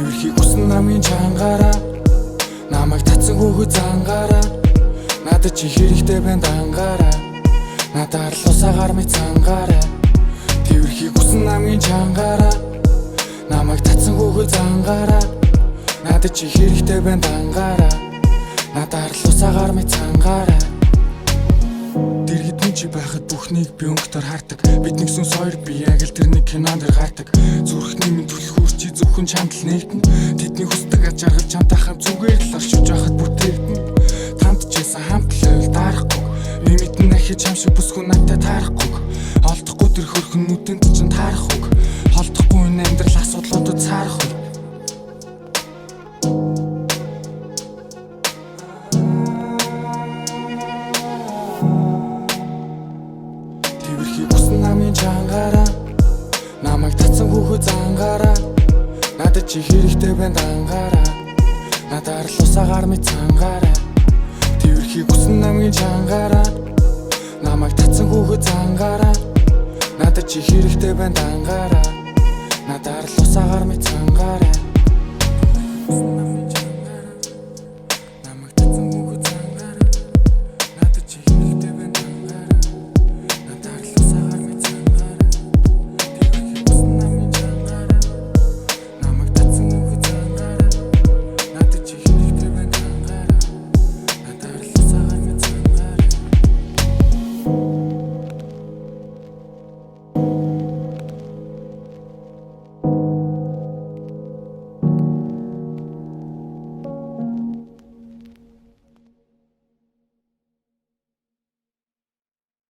Тэрхий хүсэн намын чангаараа намайг татсан хүүхэд зангаараа надад чи хэрэгтэй байна дангаараа надаар л усаагаар мэт цангаараа тэрхий хүсэн намын чангаараа намайг татсан хүүхэд зангаараа надад чи хэрэгтэй байна дангаараа надаар л усаагаар мэт цангаараа Дэргэд чи байхад бүхнийг би өнгөтөр хардаг бид нэг сүнс хоёр би яг л тэр нэг кинонд гардаг зүрхний минь түлхүүр чи зөвхөн чамд л нэгтэн тэдний хүсдэг аж аргал чамтай хам зүгээр л оршиж байхад бүтээгдэн тамд чийсэн хамт л байвал дарахгүй би мэдэн ахиж чам шиг бүсгүй надтай таарахгүй олдохгүй тэр хөрхөн нүдэнд чинь таарахгүй холдохгүй энэ амьдрал асуудлуудад цаарахгүй Хүсэн намын чангаараа намайг татсан хүүхэд зангаараа надад чи хэрэгтэй байна дангаараа надаар л усаагаар мэт цангаараа тэрхий хүсэн намын чангаараа намайг татсан хүүхэд зангаараа надад чи хэрэгтэй байна дангаараа надаар л усаагаар мэт цангаараа